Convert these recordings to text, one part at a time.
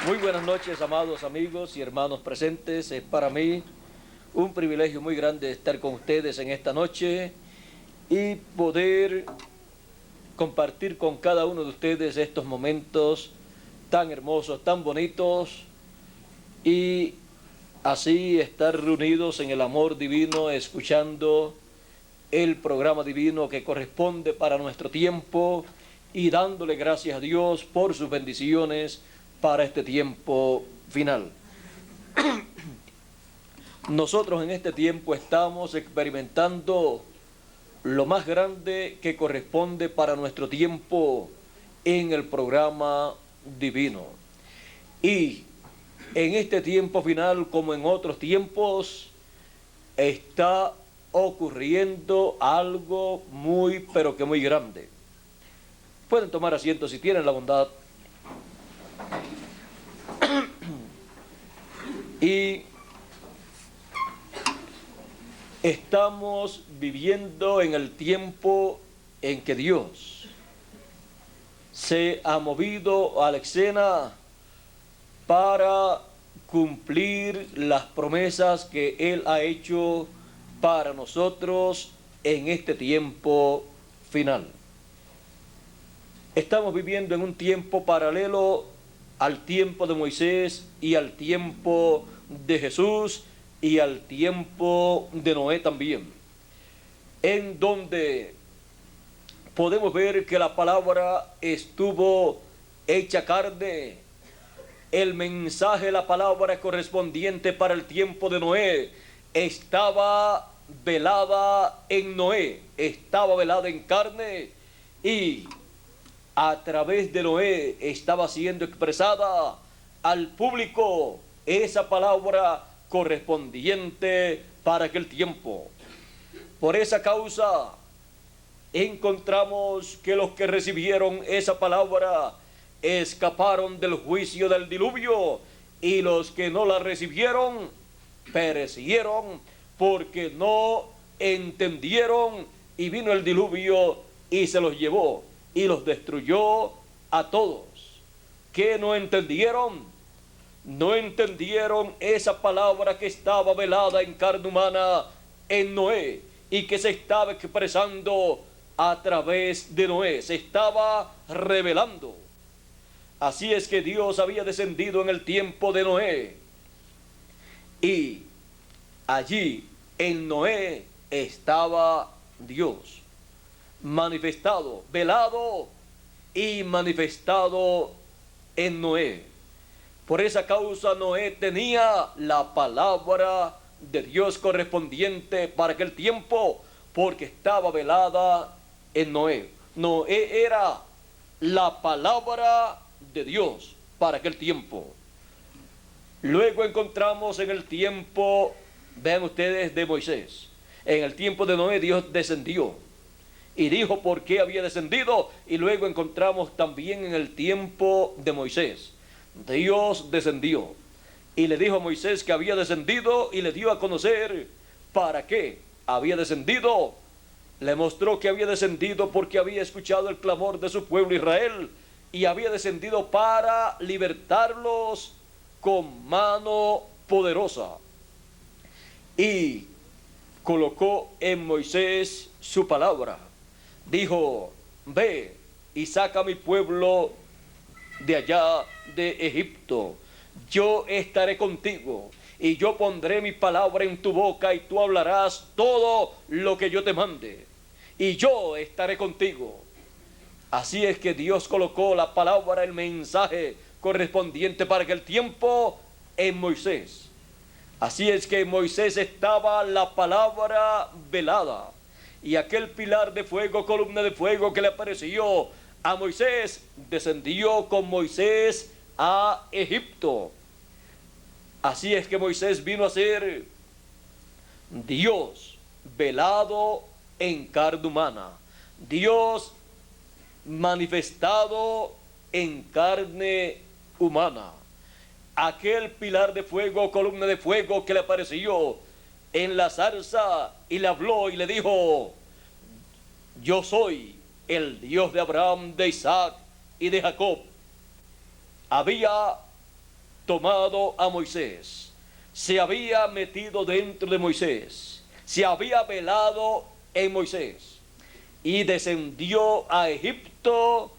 Muy buenas noches, amados amigos y hermanos presentes. Es para mí un privilegio muy grande estar con ustedes en esta noche y poder compartir con cada uno de ustedes estos momentos tan hermosos, tan bonitos, y así estar reunidos en el amor divino, escuchando el programa divino que corresponde para nuestro tiempo y dándole gracias a Dios por sus bendiciones para este tiempo final. Nosotros en este tiempo estamos experimentando lo más grande que corresponde para nuestro tiempo en el programa divino. Y en este tiempo final, como en otros tiempos, está ocurriendo algo muy, pero que muy grande. Pueden tomar asiento si tienen la bondad. Y estamos viviendo en el tiempo en que Dios se ha movido a la escena para cumplir las promesas que Él ha hecho para nosotros en este tiempo final. Estamos viviendo en un tiempo paralelo al tiempo de Moisés y al tiempo de Jesús y al tiempo de Noé también, en donde podemos ver que la palabra estuvo hecha carne. El mensaje, la palabra correspondiente para el tiempo de Noé estaba velada en Noé, estaba velada en carne, y a través de Noé estaba siendo expresada al público esa palabra correspondiente para aquel tiempo. Por esa causa encontramos que los que recibieron esa palabra escaparon del juicio del diluvio, y los que no la recibieron perecieron porque no entendieron, y vino el diluvio y se los llevó y los destruyó a todos. ¿Qué no entendieron? No entendieron esa palabra que estaba velada en carne humana en Noé y que se estaba expresando a través de Noé, se estaba revelando. Así es que Dios había descendido en el tiempo de Noé, y allí en Noé estaba Dios manifestado, velado y manifestado en Noé. Por esa causa Noé tenía la palabra de Dios correspondiente para aquel tiempo, porque estaba velada en Noé. Noé era la palabra de Dios para aquel tiempo. Luego encontramos en el tiempo, vean ustedes, de Moisés. En el tiempo de Noé Dios descendió y dijo por qué había descendido, y luego encontramos también en el tiempo de Moisés. Dios descendió y le dijo a Moisés que había descendido, y le dio a conocer para qué había descendido. Le mostró que había descendido porque había escuchado el clamor de su pueblo Israel, y había descendido para libertarlos con mano poderosa. Y colocó en Moisés su palabra. Dijo: ve y saca a mi pueblo de allá de Egipto. Yo estaré contigo, y yo pondré mi palabra en tu boca, y tú hablarás todo lo que yo te mande, y yo estaré contigo. Así es que Dios colocó la palabra, el mensaje correspondiente para aquel tiempo en Moisés. Así es que en Moisés estaba la palabra velada, y aquel pilar de fuego, columna de fuego que le apareció a Moisés, descendió con Moisés a Egipto. Así es que Moisés vino a ser Dios velado en carne humana, Dios manifestado en carne humana. Aquel pilar de fuego, columna de fuego que le apareció en la zarza, y le habló y le dijo: yo soy el Dios de Abraham, de Isaac y de Jacob. Había tomado a Moisés, se había metido dentro de Moisés, se había velado en Moisés y descendió a Egipto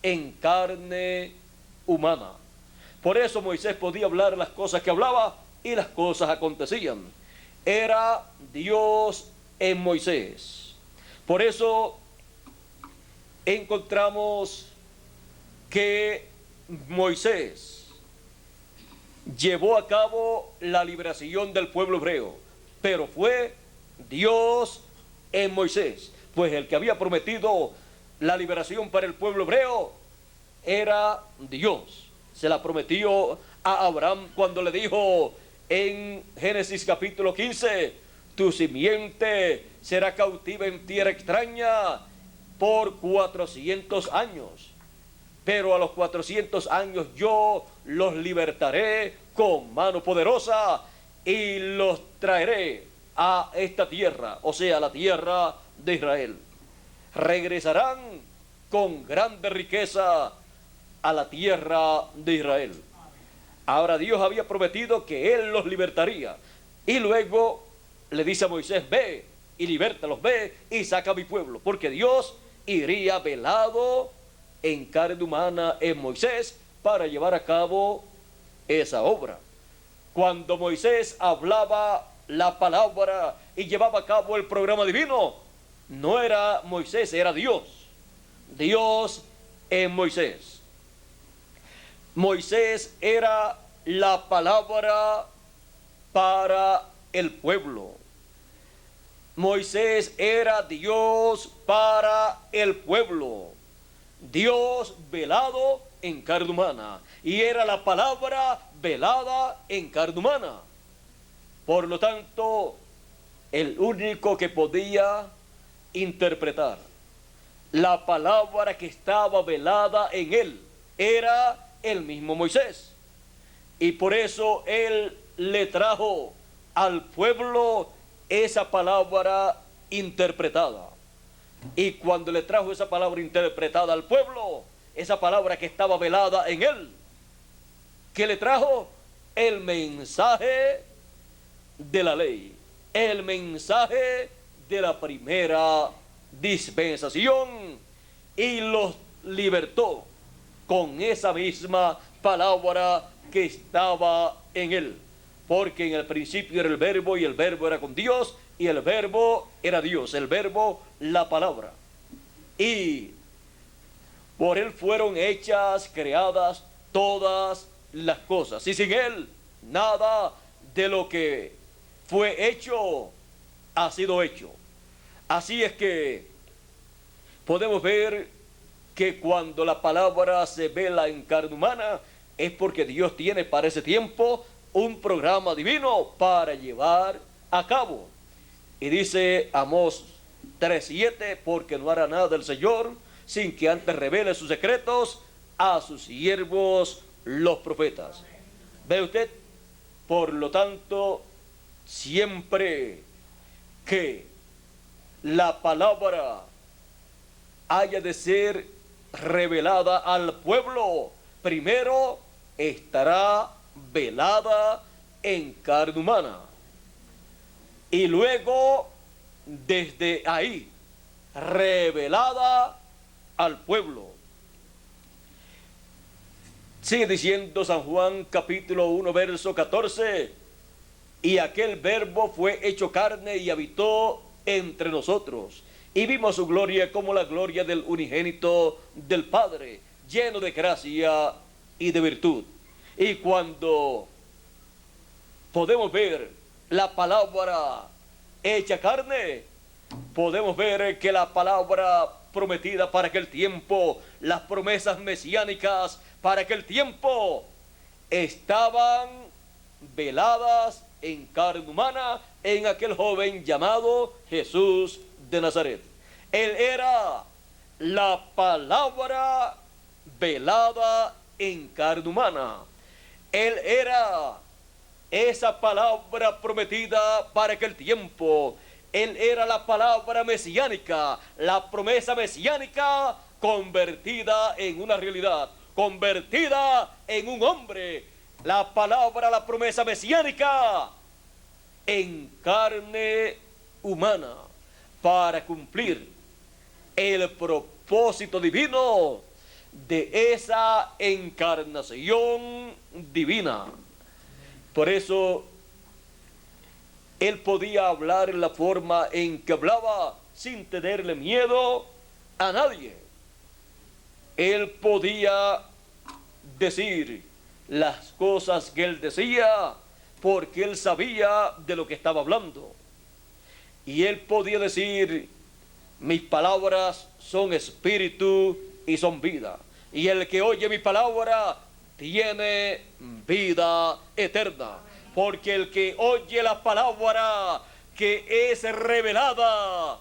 en carne humana. Por eso Moisés podía hablar las cosas que hablaba y las cosas acontecían. Era Dios en Moisés. Por eso encontramos que Moisés llevó a cabo la liberación del pueblo hebreo, pero fue Dios en Moisés, pues el que había prometido la liberación para el pueblo hebreo era Dios. Se la prometió a Abraham cuando le dijo en Génesis capítulo 15, tu simiente será cautiva en tierra extraña por 400 años. Pero a los 400 años yo los libertaré con mano poderosa y los traeré a esta tierra, o sea, la tierra de Israel. Regresarán con grande riqueza a la tierra de Israel. Ahora Dios había prometido que Él los libertaría. Y luego le dice a Moisés, ve y libértalos, ve y saca a mi pueblo. Porque Dios iría velado en carne humana en Moisés para llevar a cabo esa obra. Cuando Moisés hablaba la palabra y llevaba a cabo el programa divino, no era Moisés, era Dios. Dios en Moisés. Moisés era la palabra para el pueblo. Moisés era Dios para el pueblo. Dios velado en carne humana. Y era la palabra velada en carne humana. Por lo tanto, el único que podía interpretar la palabra que estaba velada en él era el mismo Moisés. Y por eso él le trajo al pueblo esa palabra interpretada. Y cuando le trajo esa palabra interpretada al pueblo, esa palabra que estaba velada en él, ¿qué le trajo? El mensaje de la ley, el mensaje de la primera dispensación, y los libertó con esa misma palabra que estaba en él. Porque en el principio era el verbo, y el verbo era con Dios, y el verbo era Dios, el verbo, la palabra. Y por él fueron hechas, creadas todas las cosas. Y sin él, nada de lo que fue hecho ha sido hecho. Así es que podemos ver que cuando la palabra se vela en carne humana, es porque Dios tiene para ese tiempo un programa divino para llevar a cabo. Y dice Amós 3:7, porque no hará nada el Señor sin que antes revele sus secretos a sus siervos los profetas. ¿Ve usted? Por lo tanto, siempre que la palabra haya de ser revelada al pueblo, primero estará velada en carne humana, y luego desde ahí revelada al pueblo. Sigue diciendo San Juan capítulo 1 verso 14, y aquel verbo fue hecho carne y habitó entre nosotros, y vimos su gloria como la gloria del unigénito del Padre, lleno de gracia y de virtud. Y cuando podemos ver la palabra hecha carne, podemos ver que la palabra prometida para aquel tiempo, las promesas mesiánicas para aquel tiempo, estaban veladas en carne humana en aquel joven llamado Jesús de Nazaret. Él era la palabra velada en carne humana. Él era esa palabra prometida para aquel tiempo. Él era la palabra mesiánica, la promesa mesiánica convertida en una realidad, convertida en un hombre la palabra, la promesa mesiánica en carne humana para cumplir el propósito divino de esa encarnación divina. Por eso él podía hablar en la forma en que hablaba sin tenerle miedo a nadie. Él podía decir las cosas que él decía porque él sabía de lo que estaba hablando. Y él podía decir: mis palabras son espíritu y son vida. Y el que oye mi palabra tiene vida eterna. Porque el que oye la palabra que es revelada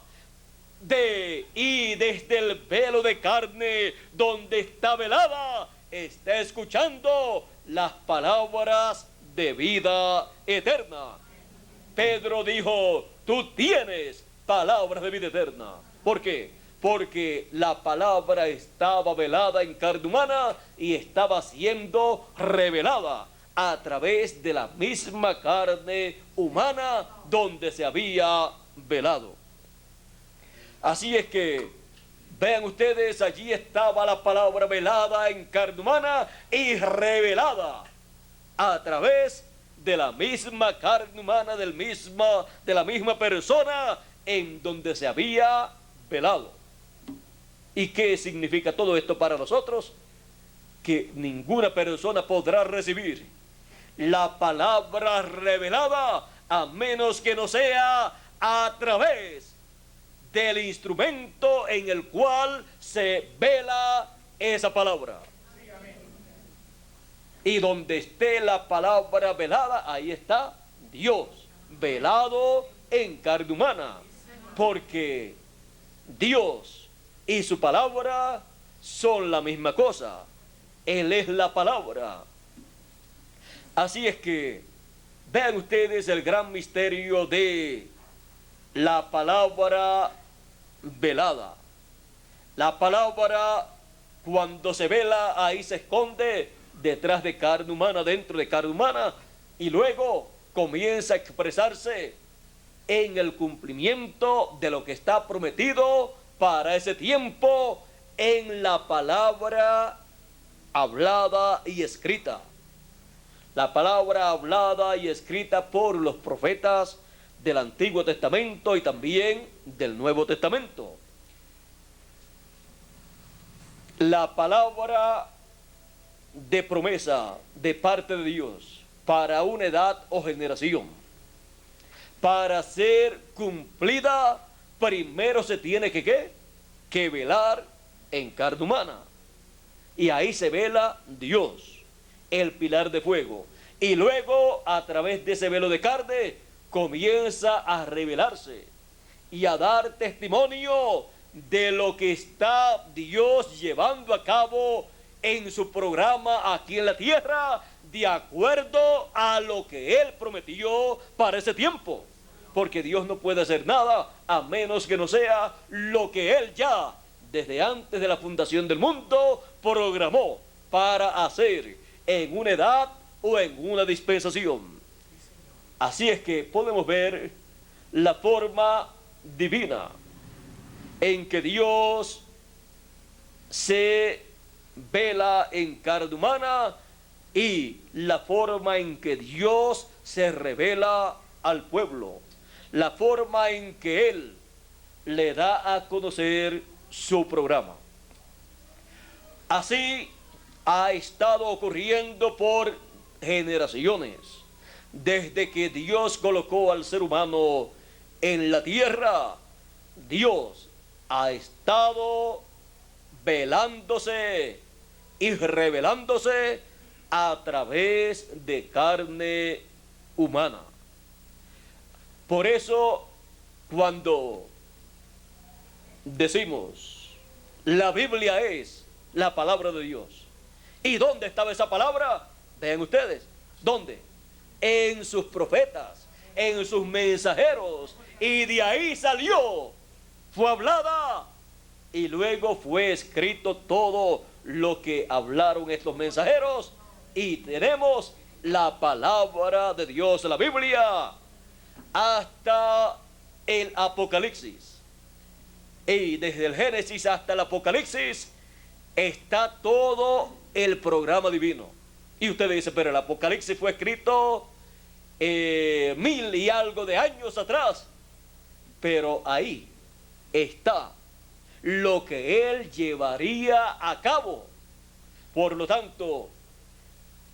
y desde el velo de carne donde está velada, está escuchando las palabras de vida eterna. Pedro dijo: tú tienes palabras de vida eterna. ¿Por qué? Porque la palabra estaba velada en carne humana y estaba siendo revelada a través de la misma carne humana donde se había velado. Así es que, vean ustedes, allí estaba la palabra velada en carne humana y revelada a través de la misma carne humana, de la misma persona en donde se había velado. ¿Y qué significa todo esto para nosotros? Que ninguna persona podrá recibir la palabra revelada a menos que no sea a través del instrumento en el cual se vela esa palabra. Y donde esté la palabra velada, ahí está Dios, velado en carne humana. Porque Dios y su palabra son la misma cosa. Él es la palabra. Así es que vean ustedes el gran misterio de la palabra velada. La palabra, cuando se vela, ahí se esconde detrás de carne humana, dentro de carne humana, y luego comienza a expresarse en el cumplimiento de lo que está prometido para ese tiempo en la palabra hablada y escrita. La palabra hablada y escrita por los profetas del Antiguo Testamento y también del Nuevo Testamento. La palabra de promesa de parte de Dios para una edad o generación, para ser cumplida, primero se tiene que velar en carne humana. Y ahí se vela Dios, el pilar de fuego. Y luego, a través de ese velo de carne, comienza a revelarse y a dar testimonio de lo que está Dios llevando a cabo en su programa aquí en la tierra, de acuerdo a lo que Él prometió para ese tiempo. Porque Dios no puede hacer nada a menos que no sea lo que Él ya, desde antes de la fundación del mundo, programó para hacer en una edad o en una dispensación. Así es que podemos ver la forma divina en que Dios se vela en carne humana y la forma en que Dios se revela al pueblo, la forma en que Él le da a conocer su programa. Así ha estado ocurriendo por generaciones, desde que Dios colocó al ser humano en la tierra. Dios ha estado velándose y revelándose a través de carne humana. Por eso, cuando decimos la Biblia es la palabra de Dios, ¿y dónde estaba esa palabra? Vean ustedes, ¿dónde? En sus profetas, en sus mensajeros, y de ahí salió, fue hablada y luego fue escrito todo lo que hablaron estos mensajeros, y tenemos la palabra de Dios, la Biblia, hasta el Apocalipsis. Y desde el Génesis hasta el Apocalipsis está todo el programa divino. Y usted dice, pero el Apocalipsis fue escrito 1000 y algo de años atrás. Pero ahí está lo que él llevaría a cabo. Por lo tanto,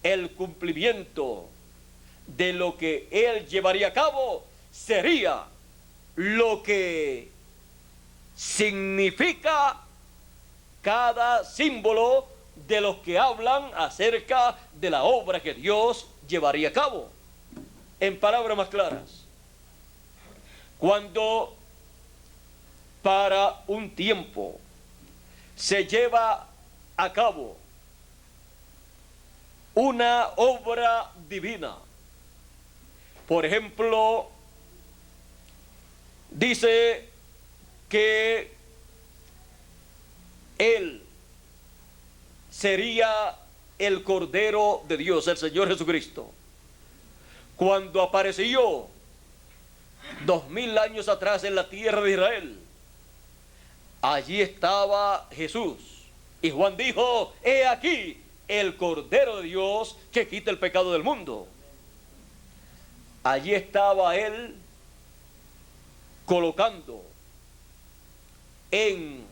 el cumplimiento de lo que él llevaría a cabo sería lo que significa cada símbolo de los que hablan acerca de la obra que Dios llevaría a cabo. En palabras más claras, cuando para un tiempo se lleva a cabo una obra divina, por ejemplo, dice que Él sería el Cordero de Dios, el Señor Jesucristo. Cuando apareció 2000 años atrás en la tierra de Israel, allí estaba Jesús. Y Juan dijo, he aquí el Cordero de Dios que quita el pecado del mundo. Allí estaba Él colocando en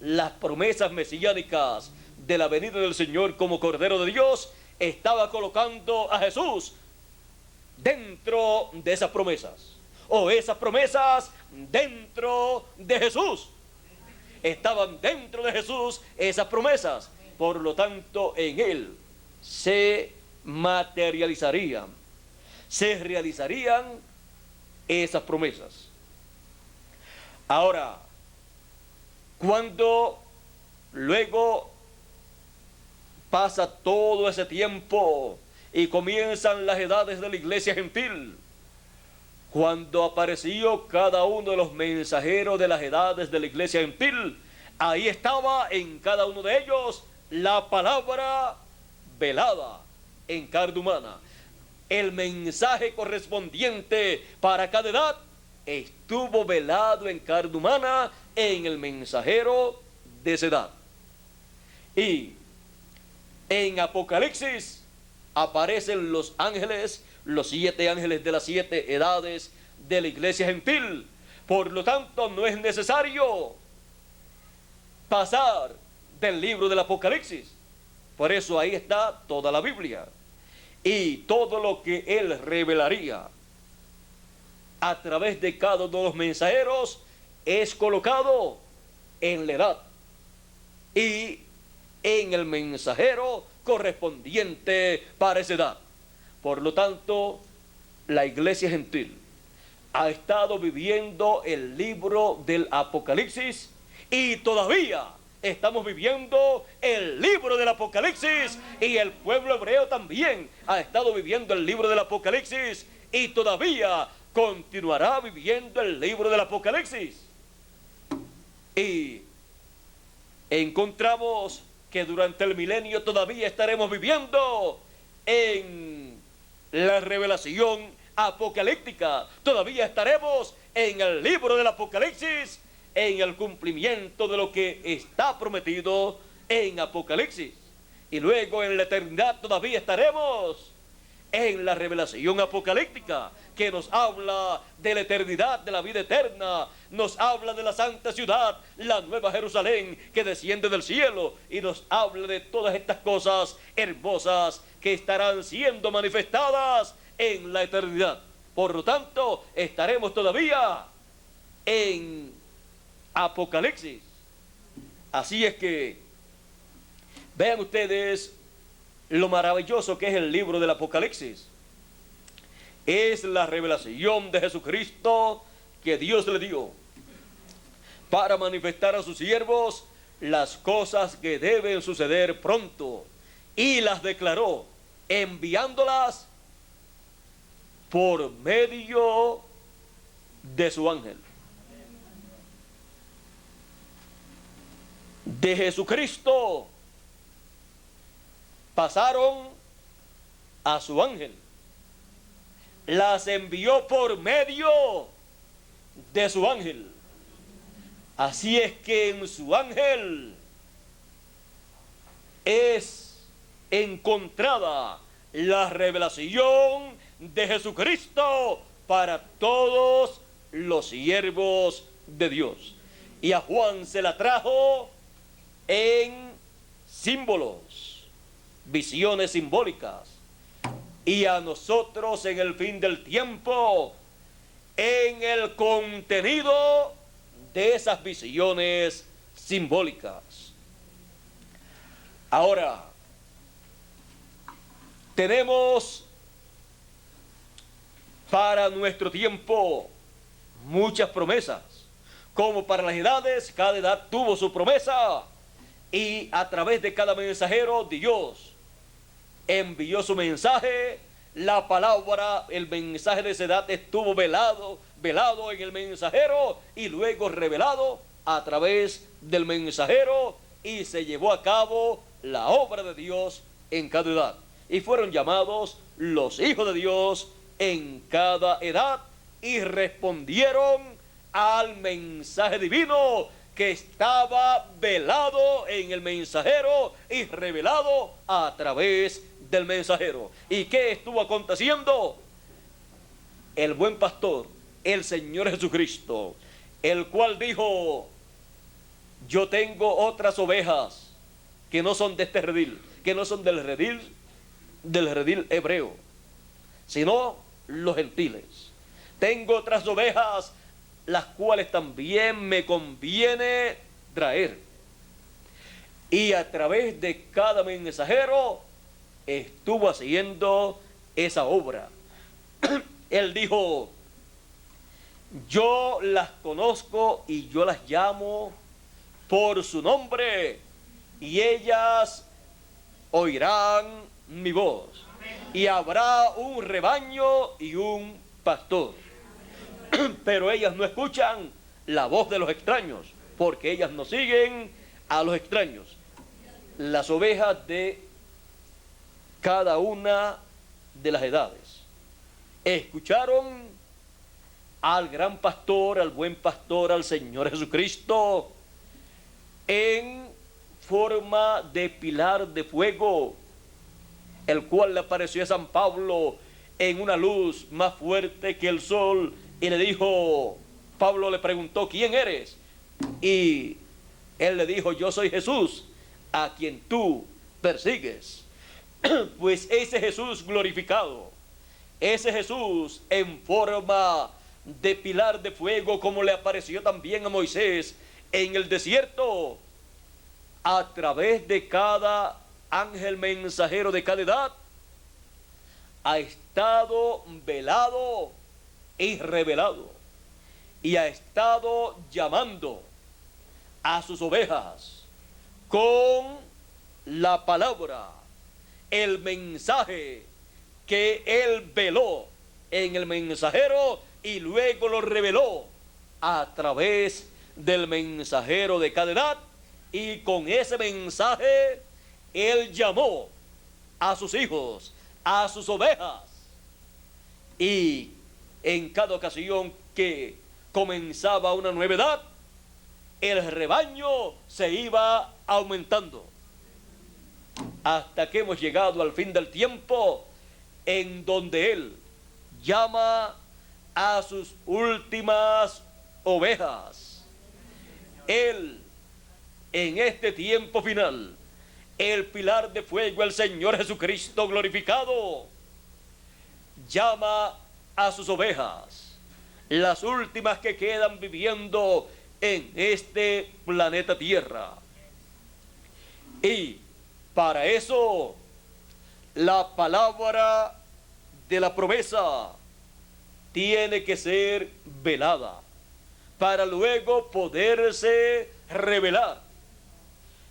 las promesas mesiánicas de la venida del Señor como Cordero de Dios, estaba colocando a Jesús dentro de esas promesas, o esas promesas dentro de Jesús. Estaban dentro de Jesús esas promesas, por lo tanto en Él se materializarían, se realizarían esas promesas. Ahora, cuando luego pasa todo ese tiempo y comienzan las edades de la iglesia gentil, cuando apareció cada uno de los mensajeros de las edades de la iglesia gentil, ahí estaba en cada uno de ellos la palabra velada en carne humana. El mensaje correspondiente para cada edad estuvo velado en carne humana en el mensajero de esa edad. Y en Apocalipsis aparecen los ángeles, los 7 ángeles de las 7 edades de la iglesia gentil. Por lo tanto, no es necesario pasar del libro del Apocalipsis. Por eso ahí está toda la Biblia. Y todo lo que Él revelaría a través de cada uno de los mensajeros es colocado en la edad y en el mensajero correspondiente para esa edad. Por lo tanto, la iglesia gentil ha estado viviendo el libro del Apocalipsis y todavía estamos viviendo el libro del Apocalipsis, y el pueblo hebreo también ha estado viviendo el libro del Apocalipsis y todavía continuará viviendo el libro del Apocalipsis. Y encontramos que durante el milenio todavía estaremos viviendo en la revelación apocalíptica. Todavía estaremos en el libro del Apocalipsis, en el cumplimiento de lo que está prometido en Apocalipsis. Y luego en la eternidad todavía estaremos en la revelación apocalíptica, que nos habla de la eternidad, de la vida eterna, nos habla de la santa ciudad, la nueva Jerusalén que desciende del cielo, y nos habla de todas estas cosas hermosas que estarán siendo manifestadas en la eternidad. Por lo tanto, estaremos todavía en Apocalipsis. Así es que vean ustedes lo maravilloso que es el libro del Apocalipsis. Es la revelación de Jesucristo que Dios le dio para manifestar a sus siervos las cosas que deben suceder pronto, y las declaró enviándolas por medio de su ángel. De Jesucristo pasaron a su ángel. Las envió por medio de su ángel. Así es que en su ángel es encontrada la revelación de Jesucristo para todos los siervos de Dios. Y a Juan se la trajo en símbolos, visiones simbólicas. Y a nosotros en el fin del tiempo, en el contenido de esas visiones simbólicas. Ahora, tenemos para nuestro tiempo muchas promesas. Como para las edades, cada edad tuvo su promesa. Y a través de cada mensajero, Dios envió su mensaje. La palabra, el mensaje de esa edad estuvo velado en el mensajero y luego revelado a través del mensajero, y se llevó a cabo la obra de Dios en cada edad. Y fueron llamados los hijos de Dios en cada edad y respondieron al mensaje divino que estaba velado en el mensajero y revelado a través del mensajero. ¿Y qué estuvo aconteciendo? El buen pastor, el Señor Jesucristo, el cual dijo: yo tengo otras ovejas que no son de este redil, que no son del redil hebreo, sino los gentiles. Tengo otras ovejas las cuales también me conviene traer. Y a través de cada mensajero estuvo haciendo esa obra. Él dijo: yo las conozco y yo las llamo por su nombre, y ellas oirán mi voz. Y habrá un rebaño y un pastor. Pero ellas no escuchan la voz de los extraños, porque ellas no siguen a los extraños. Las ovejas de cada una de las edades escucharon al gran pastor, al buen pastor, al Señor Jesucristo, en forma de pilar de fuego, el cual le apareció a San Pablo en una luz más fuerte que el sol, y le dijo, Pablo le preguntó: ¿quién eres? Y él le dijo: yo soy Jesús, a quien tú persigues. Pues ese Jesús glorificado, ese Jesús en forma de pilar de fuego, como le apareció también a Moisés en el desierto, a través de cada ángel mensajero de cada edad, ha estado velado y revelado, y ha estado llamando a sus ovejas con la palabra, el mensaje que él veló en el mensajero y luego lo reveló a través del mensajero de cada edad. Y con ese mensaje él llamó a sus hijos, a sus ovejas, y en cada ocasión que comenzaba una nueva edad, el rebaño se iba aumentando, hasta que hemos llegado al fin del tiempo, en donde él llama a sus últimas ovejas. Él, en este tiempo final, el pilar de fuego, el Señor Jesucristo glorificado, llama a sus ovejas, las últimas que quedan viviendo en este planeta Tierra. Y para eso, la palabra de la promesa tiene que ser velada, para luego poderse revelar.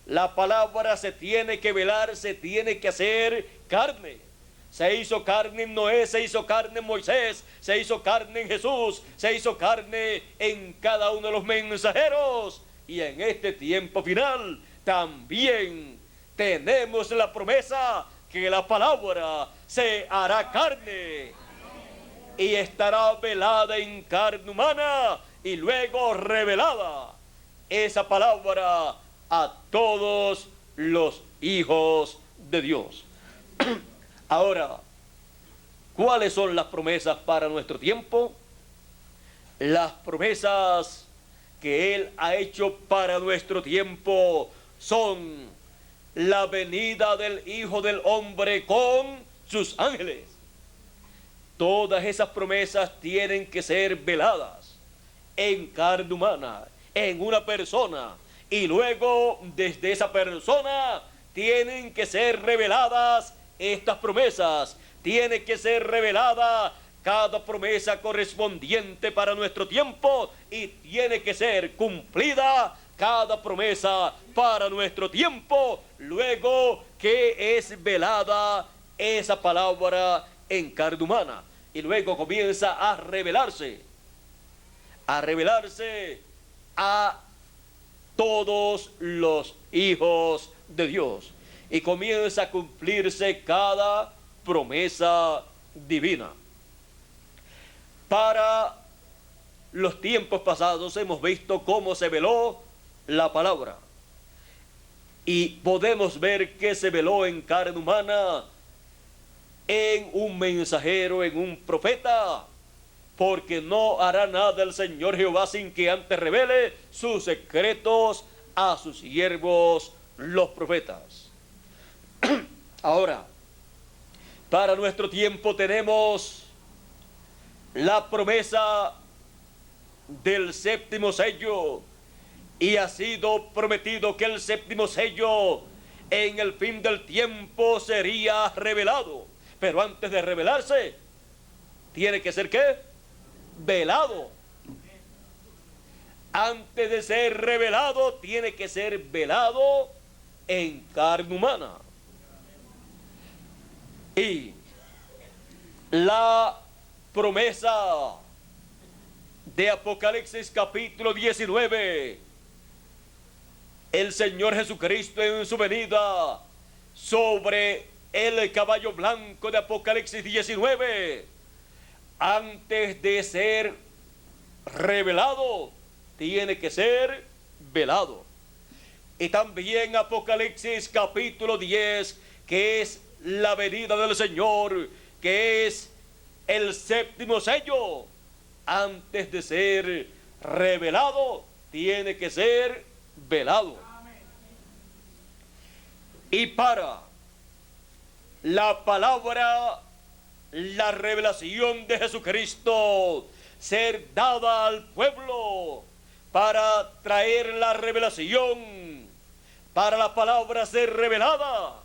La palabra se tiene que velar, se tiene que hacer carne. Se hizo carne en Noé, se hizo carne en Moisés, se hizo carne en Jesús, se hizo carne en cada uno de los mensajeros. Y en este tiempo final también tenemos la promesa que la palabra se hará carne y estará velada en carne humana y luego revelada esa palabra a todos los hijos de Dios. Ahora, ¿cuáles son las promesas para nuestro tiempo? Las promesas que Él ha hecho para nuestro tiempo son la venida del Hijo del Hombre con sus ángeles. Todas esas promesas tienen que ser veladas en carne humana, en una persona, y luego desde esa persona tienen que ser reveladas estas promesas. Tiene que ser revelada cada promesa correspondiente para nuestro tiempo y tiene que ser cumplida cada promesa para nuestro tiempo, luego que es velada esa palabra en carne humana. Y luego comienza a revelarse a todos los hijos de Dios. Y comienza a cumplirse cada promesa divina. Para los tiempos pasados hemos visto cómo se veló la palabra. Y podemos ver que se veló en carne humana, en un mensajero, en un profeta, porque no hará nada el Señor Jehová sin que antes revele sus secretos a sus siervos los profetas. Ahora, para nuestro tiempo tenemos la promesa del séptimo sello, y ha sido prometido que el séptimo sello en el fin del tiempo sería revelado. Pero antes de revelarse, tiene que ser ¿qué? Velado. Antes de ser revelado, tiene que ser velado en carne humana. Y la promesa de Apocalipsis capítulo 19, el Señor Jesucristo en su venida sobre el caballo blanco de Apocalipsis 19, antes de ser revelado, tiene que ser velado. Y también Apocalipsis capítulo 10, que es la venida del Señor, que es el séptimo sello, antes de ser revelado, tiene que ser velado. Y para la palabra, la revelación de Jesucristo ser dada al pueblo, para traer la revelación, para la palabra ser revelada,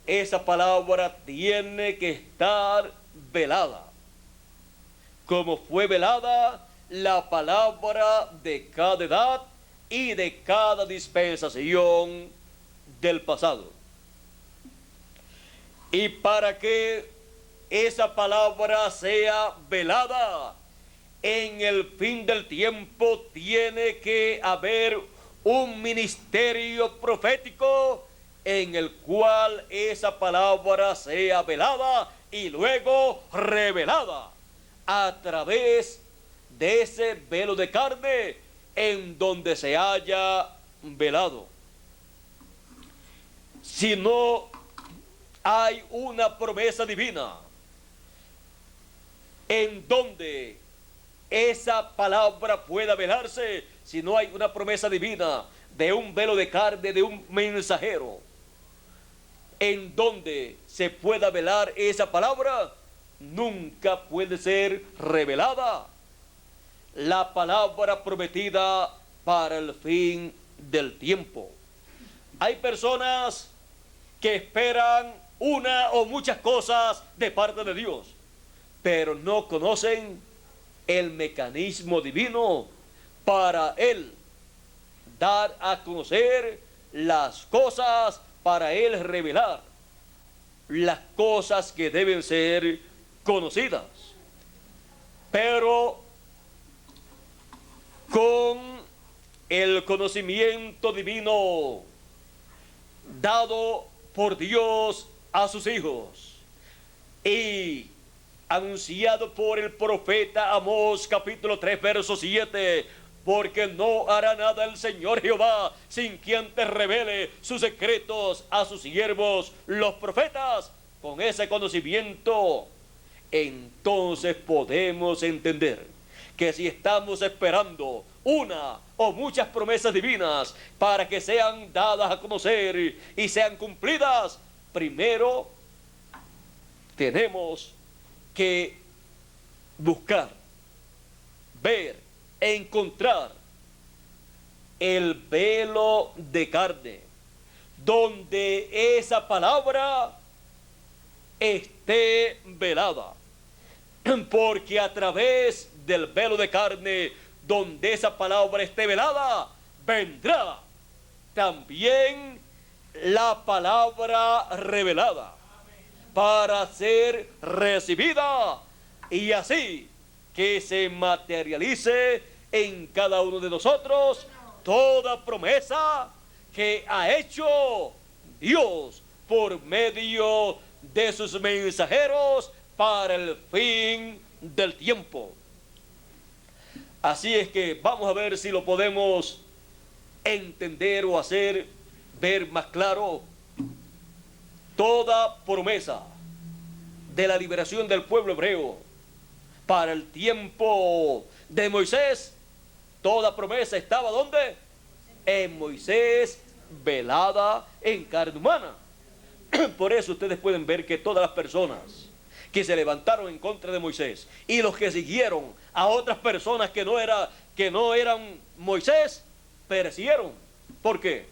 esa palabra tiene que estar velada, como fue velada la palabra de cada edad y de cada dispensación del pasado. Y para que esa palabra sea velada en el fin del tiempo, tiene que haber un ministerio profético en el cual esa palabra sea velada y luego revelada a través de ese velo de carne en donde se haya velado. Si no hay una promesa divina en donde esa palabra pueda velarse, si no hay una promesa divina de un velo de carne, de un mensajero, en donde se pueda velar esa palabra, nunca puede ser revelada la palabra prometida para el fin del tiempo. Hay personas que esperan una o muchas cosas de parte de Dios, pero no conocen el mecanismo divino para Él dar a conocer las cosas, para Él revelar las cosas que deben ser conocidas. Pero con el conocimiento divino dado por Dios a sus hijos. Y anunciado por el profeta Amós, capítulo 3, verso 7, porque no hará nada el Señor Jehová sin quien te revele sus secretos a sus siervos, los profetas. Con ese conocimiento, entonces podemos entender que si estamos esperando una o muchas promesas divinas para que sean dadas a conocer y sean cumplidas, primero tenemos que buscar, ver, encontrar el velo de carne, donde esa palabra esté velada. Porque a través del velo de carne, donde esa palabra esté velada, vendrá también la palabra revelada para ser recibida, y así que se materialice en cada uno de nosotros toda promesa que ha hecho Dios por medio de sus mensajeros para el fin del tiempo. Así es que vamos a ver si lo podemos entender o hacer ver más claro. Toda promesa de la liberación del pueblo hebreo para el tiempo de Moisés, toda promesa estaba ¿dónde? En Moisés, velada en carne humana. Por eso ustedes pueden ver que todas las personas que se levantaron en contra de Moisés y los que siguieron a otras personas que no eran Moisés, perecieron. ¿Por qué?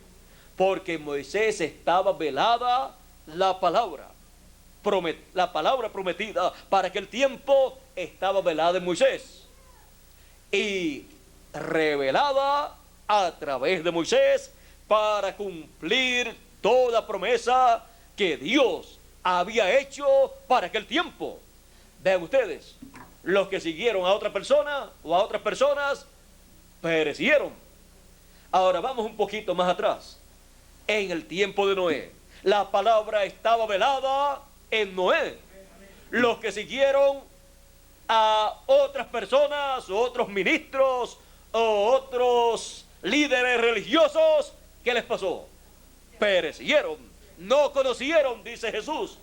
Porque en Moisés estaba velada la palabra prometida para aquel tiempo, estaba velada en Moisés y revelada a través de Moisés para cumplir toda promesa que Dios había hecho para aquel tiempo. Vean ustedes, los que siguieron a otra persona o a otras personas perecieron. Ahora vamos un poquito más atrás. En el tiempo de Noé, la palabra estaba velada en Noé. Los que siguieron a otras personas o otros ministros o otros líderes religiosos, ¿qué les pasó? Perecieron, no conocieron, dice Jesús.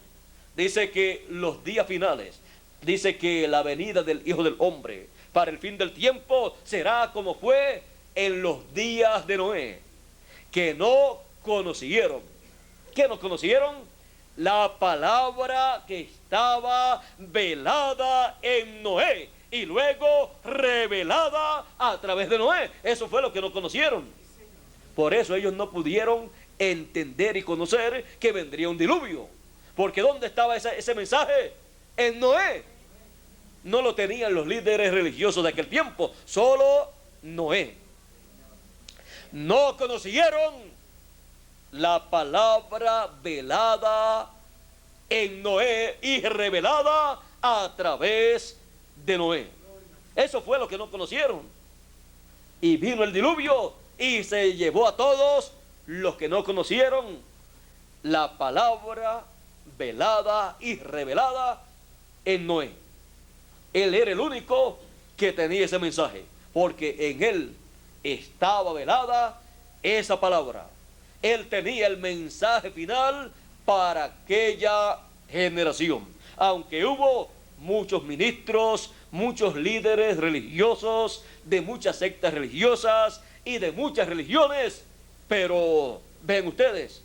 Dice que los días finales, dice que la venida del Hijo del Hombre para el fin del tiempo será como fue en los días de Noé, que no conocieron. ¿Qué no conocieron? La palabra que estaba velada en Noé y luego revelada a través de Noé. Eso fue lo que no conocieron. Por eso ellos no pudieron entender y conocer que vendría un diluvio. Porque ¿dónde estaba ese mensaje? En Noé. No lo tenían los líderes religiosos de aquel tiempo, solo Noé. No conocieron la palabra velada en Noé y revelada a través de Noé. Eso fue lo que no conocieron. Y vino el diluvio y se llevó a todos los que no conocieron la palabra velada y revelada en Noé. Él era el único que tenía ese mensaje, porque en él estaba velada esa palabra. Él tenía el mensaje final para aquella generación. Aunque hubo muchos ministros, muchos líderes religiosos, de muchas sectas religiosas y de muchas religiones, pero ven ustedes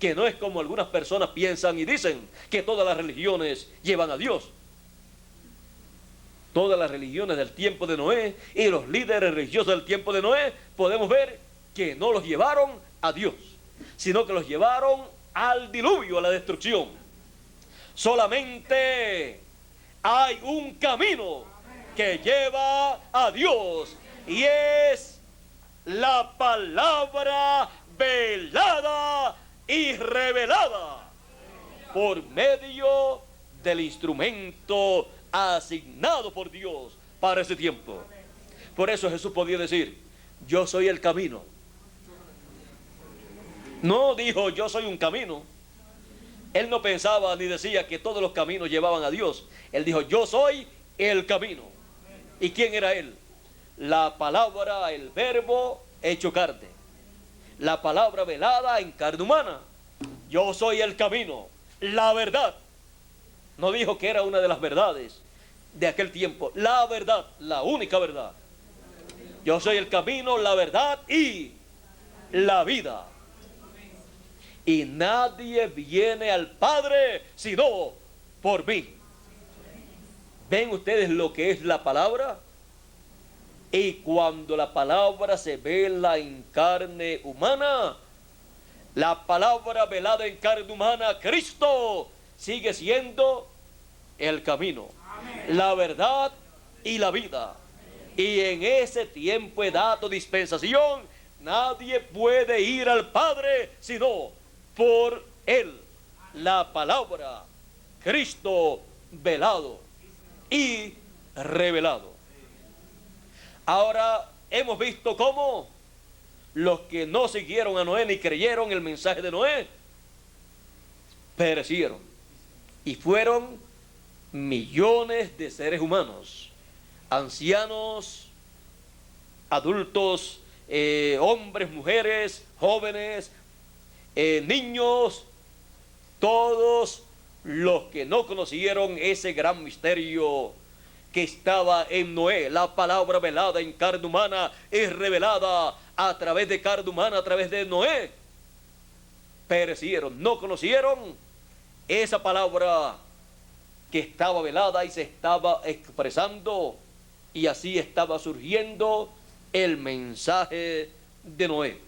que no es como algunas personas piensan y dicen que todas las religiones llevan a Dios. Todas las religiones del tiempo de Noé y los líderes religiosos del tiempo de Noé, podemos ver que no los llevaron a Dios, sino que los llevaron al diluvio, a la destrucción. Solamente hay un camino que lleva a Dios, y es la palabra velada y revelada por medio del instrumento asignado por Dios para ese tiempo. Por eso Jesús podía decir: yo soy el camino. No dijo yo soy un camino. Él no pensaba ni decía que todos los caminos llevaban a Dios. Él dijo, yo soy el camino. ¿Y quién era Él? La palabra, el verbo hecho carne. La palabra velada en carne humana. Yo soy el camino, la verdad. No dijo que era una de las verdades de aquel tiempo. La verdad, la única verdad. Yo soy el camino, la verdad y la vida. Y nadie viene al Padre sino por mí. ¿Ven ustedes lo que es la palabra? Y cuando la palabra se vela en carne humana, la palabra velada en carne humana, Cristo, sigue siendo el camino, la verdad y la vida. Y en ese tiempo, edad o dispensación, nadie puede ir al Padre sino por Él. La palabra, Cristo velado y revelado. Ahora hemos visto cómo los que no siguieron a Noé ni creyeron el mensaje de Noé perecieron. Y fueron millones de seres humanos, ancianos, adultos, hombres, mujeres, jóvenes, niños, todos los que no conocieron ese gran misterio que estaba en Noé. La palabra velada en carne humana es revelada a través de carne humana, a través de Noé. Perecieron, no conocieron esa palabra que estaba velada y se estaba expresando, y así estaba surgiendo el mensaje de Noé.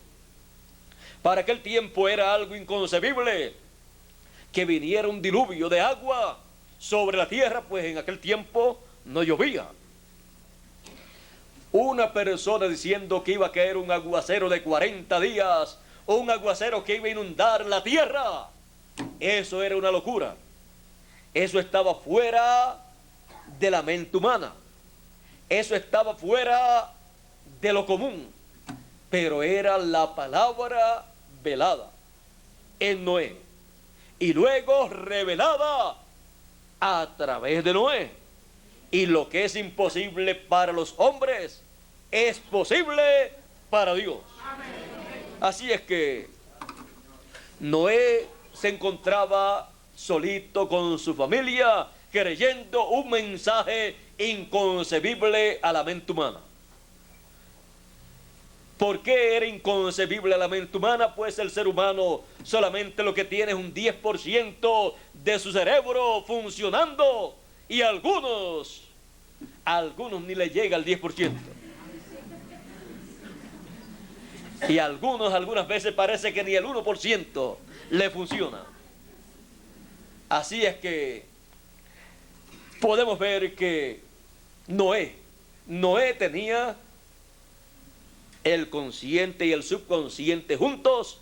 Para aquel tiempo era algo inconcebible que viniera un diluvio de agua sobre la tierra, pues en aquel tiempo no llovía. Una persona diciendo que iba a caer un aguacero de 40 días, o un aguacero que iba a inundar la tierra, eso era una locura. Eso estaba fuera de la mente humana. Eso estaba fuera de lo común. Pero era la palabra velada en Noé, y luego revelada a través de Noé. Y lo que es imposible para los hombres es posible para Dios. Así es que Noé se encontraba solito con su familia, creyendo un mensaje inconcebible a la mente humana. ¿Por qué era inconcebible a la mente humana? Pues el ser humano solamente lo que tiene es un 10% de su cerebro funcionando, y algunos ni le llega al 10%. Y algunas veces parece que ni el 1% le funciona. Así es que podemos ver que Noé tenía el consciente y el subconsciente juntos,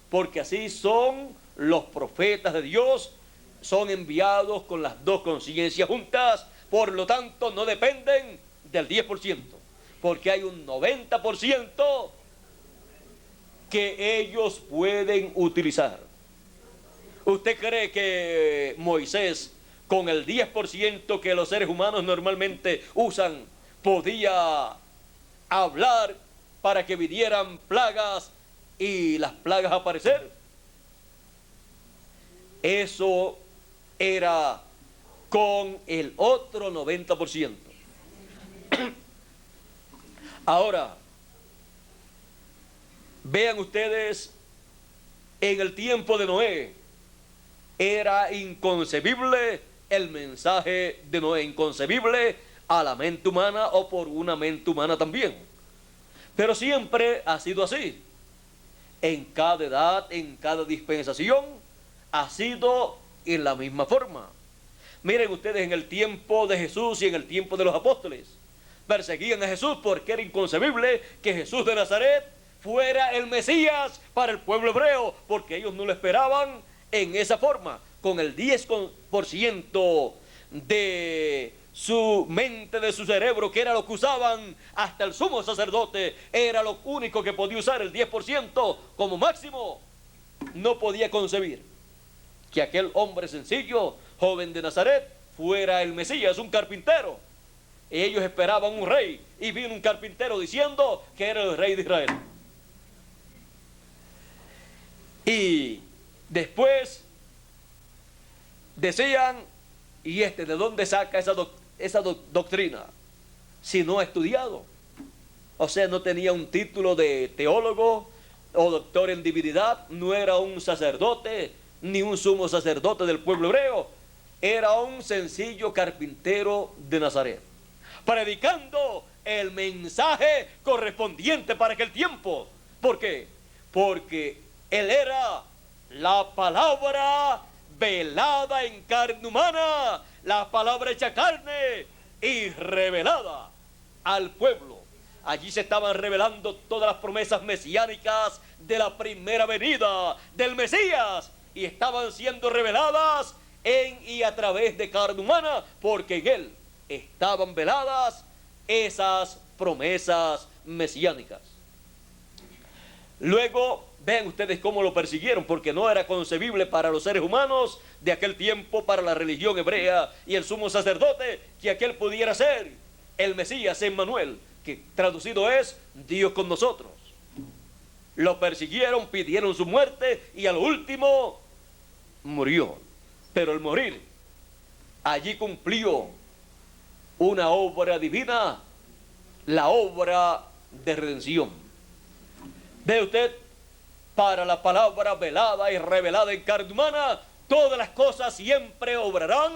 porque así son los profetas de Dios, son enviados con las dos conciencias juntas. Por lo tanto, no dependen del 10%, porque hay un 90% que ellos pueden utilizar. ¿Usted cree que Moisés, con el 10% que los seres humanos normalmente usan, podía hablar para que vinieran plagas y las plagas aparecer? Eso era con el otro 90%. Ahora, vean ustedes, en el tiempo de Noé era inconcebible el mensaje de Noé, inconcebible a la mente humana o por una mente humana también. Pero siempre ha sido así. En cada edad, en cada dispensación, ha sido en la misma forma. Miren ustedes, en el tiempo de Jesús y en el tiempo de los apóstoles, perseguían a Jesús porque era inconcebible que Jesús de Nazaret fuera el Mesías para el pueblo hebreo, porque ellos no lo esperaban en esa forma. Con el 10% de su mente, de su cerebro, que era lo que usaban hasta el sumo sacerdote, era lo único que podía usar, el 10% como máximo, no podía concebir. que aquel hombre sencillo, joven de Nazaret, fuera el Mesías, un carpintero. Ellos esperaban un rey y vino un carpintero diciendo que era el rey de Israel. Y después decían, ¿y de dónde saca esa doctrina? Si no ha estudiado. O sea, no tenía un título de teólogo o doctor en divinidad, no era un sacerdote, ni un sumo sacerdote del pueblo hebreo, era un sencillo carpintero de Nazaret, predicando el mensaje correspondiente para aquel tiempo. ¿Por qué? Porque él era la palabra velada en carne humana, la palabra hecha carne y revelada al pueblo. Allí se estaban revelando todas las promesas mesiánicas de la primera venida del Mesías, y estaban siendo reveladas en y a través de carne humana, porque en él estaban veladas esas promesas mesiánicas. Luego, vean ustedes cómo lo persiguieron, porque no era concebible para los seres humanos de aquel tiempo, para la religión hebrea y el sumo sacerdote, que aquel pudiera ser el Mesías, Emmanuel, que traducido es Dios con nosotros. Lo persiguieron, pidieron su muerte y al último murió. Pero al morir, allí cumplió una obra divina, la obra de redención. Ve usted, para la palabra velada y revelada en carne humana, todas las cosas siempre obrarán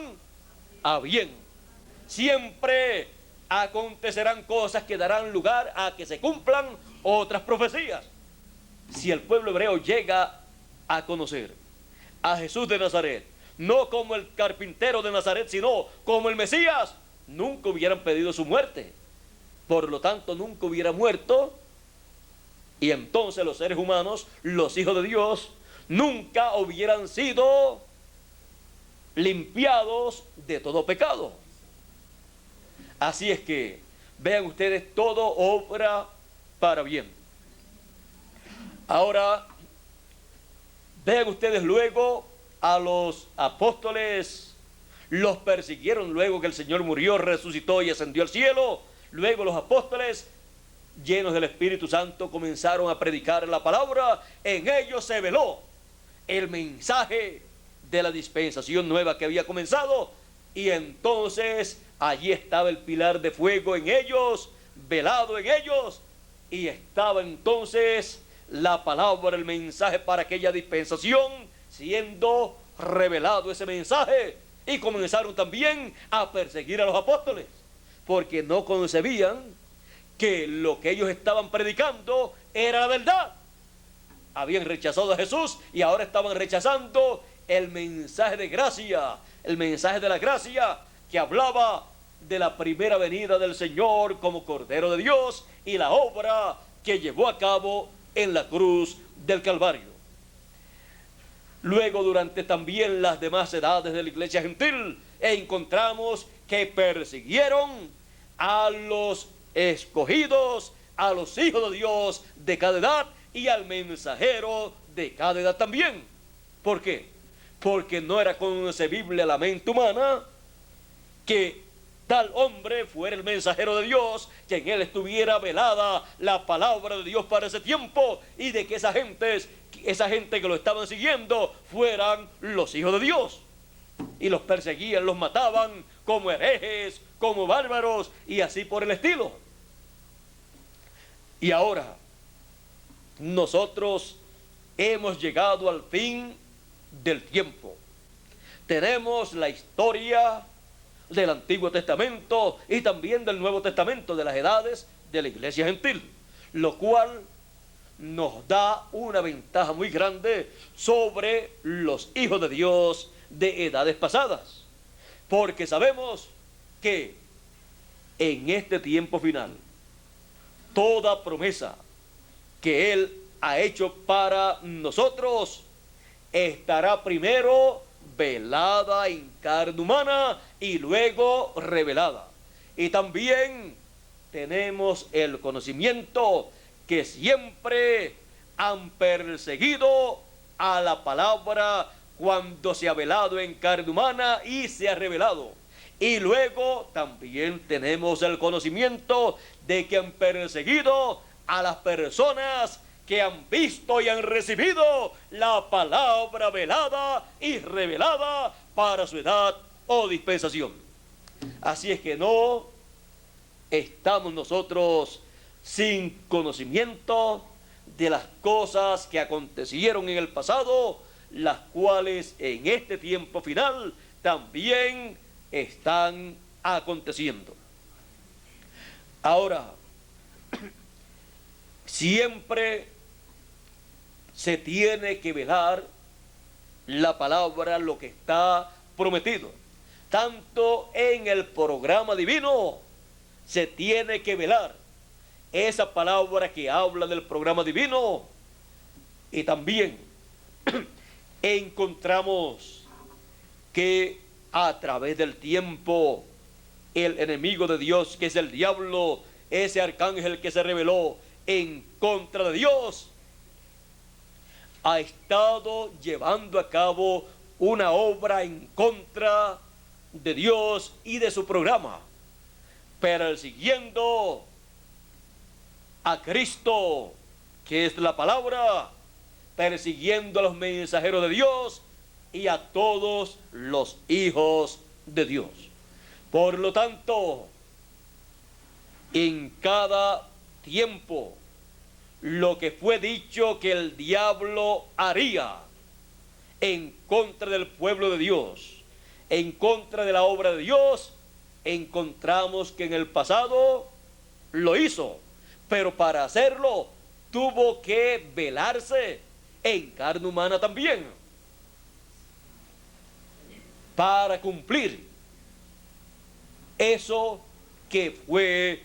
a bien. Siempre acontecerán cosas que darán lugar a que se cumplan otras profecías. Si el pueblo hebreo llega a conocer a Jesús de Nazaret, no como el carpintero de Nazaret, sino como el Mesías, nunca hubieran pedido su muerte. Por lo tanto, nunca hubiera muerto. Y entonces los seres humanos, los hijos de Dios, nunca hubieran sido limpiados de todo pecado. Así es que, vean ustedes, todo obra para bien. Ahora, vean ustedes luego a los apóstoles, los persiguieron luego que el Señor murió, resucitó y ascendió al cielo. Luego los apóstoles, llenos del Espíritu Santo, comenzaron a predicar la palabra. En ellos se veló el mensaje de la dispensación nueva que había comenzado, y entonces allí estaba el pilar de fuego en ellos, velado en ellos, y estaba entonces la palabra, el mensaje para aquella dispensación, siendo revelado ese mensaje. Y comenzaron también a perseguir a los apóstoles, porque no concebían que lo que ellos estaban predicando era la verdad. Habían rechazado a Jesús y ahora estaban rechazando el mensaje de gracia, el mensaje de la gracia que hablaba de la primera venida del Señor como Cordero de Dios y la obra que llevó a cabo en la cruz del Calvario. Luego, durante también las demás edades de la iglesia gentil, encontramos que persiguieron a los escogidos, a los hijos de Dios de cada edad y al mensajero de cada edad también. ¿Por qué? Porque no era concebible a la mente humana que tal hombre fuera el mensajero de Dios, que en él estuviera velada la palabra de Dios para ese tiempo, y de que esa gente que lo estaban siguiendo fueran los hijos de Dios. Y los perseguían, los mataban como herejes, como bárbaros y así por el estilo. Y ahora nosotros hemos llegado al fin del tiempo. Tenemos la historia del Antiguo Testamento y también del Nuevo Testamento, de las edades de la iglesia gentil, lo cual nos da una ventaja muy grande sobre los hijos de Dios de edades pasadas, porque sabemos que en este tiempo final toda promesa que Él ha hecho para nosotros estará primero velada en carne humana y luego revelada. Y también tenemos el conocimiento que siempre han perseguido a la palabra cuando se ha velado en carne humana y se ha revelado. Y luego también tenemos el conocimiento de que han perseguido a las personas que han visto y han recibido la palabra velada y revelada para su edad o dispensación. Así es que no estamos nosotros sin conocimiento de las cosas que acontecieron en el pasado, las cuales en este tiempo final también están aconteciendo. Ahora, siempre se tiene que velar la palabra, lo que está prometido. Tanto en el programa divino se tiene que velar esa palabra que habla del programa divino. Y también encontramos que a través del tiempo el enemigo de Dios, que es el diablo, ese arcángel que se rebeló en contra de Dios, ha estado llevando a cabo una obra en contra de Dios y de su programa, persiguiendo a Cristo, que es la palabra, persiguiendo a los mensajeros de Dios y a todos los hijos de Dios. Por lo tanto, en cada tiempo, lo que fue dicho que el diablo haría en contra del pueblo de Dios, en contra de la obra de Dios, encontramos que en el pasado lo hizo, pero para hacerlo tuvo que velarse en carne humana también, para cumplir eso que fue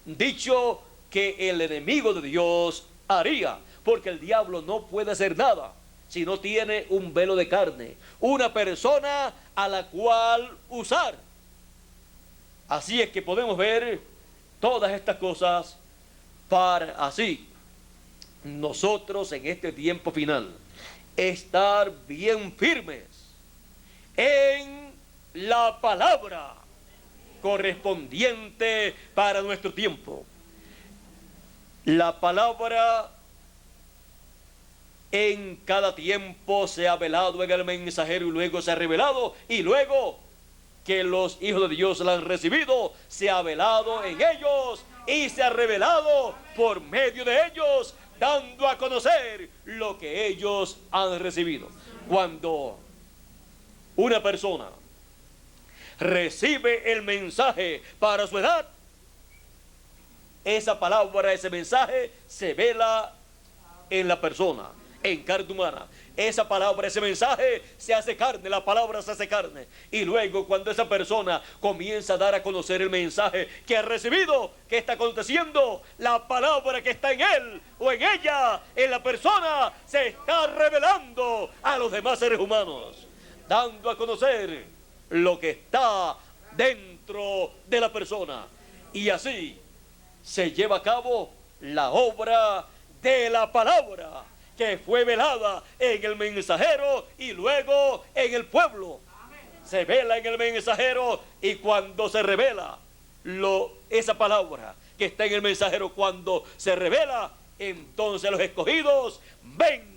dicho que el enemigo de Dios haría, porque el diablo no puede hacer nada si no tiene un velo de carne, una persona a la cual usar. Así es que podemos ver todas estas cosas para así nosotros en este tiempo final estar bien firmes en la palabra correspondiente para nuestro tiempo. La palabra en cada tiempo se ha velado en el mensajero y luego se ha revelado, y luego que los hijos de Dios la han recibido, se ha velado en ellos y se ha revelado por medio de ellos, dando a conocer lo que ellos han recibido. Cuando una persona recibe el mensaje para su edad, esa palabra, ese mensaje se vela en la persona, en carne humana. Esa palabra, ese mensaje se hace carne, la palabra se hace carne. Y luego cuando esa persona comienza a dar a conocer el mensaje que ha recibido, que está aconteciendo, la palabra que está en él o en ella, en la persona, se está revelando a los demás seres humanos, dando a conocer lo que está dentro de la persona. Y así se lleva a cabo la obra de la palabra que fue velada en el mensajero y luego en el pueblo. Se vela en el mensajero, y cuando se revela esa palabra que está en el mensajero, cuando se revela, entonces los escogidos ven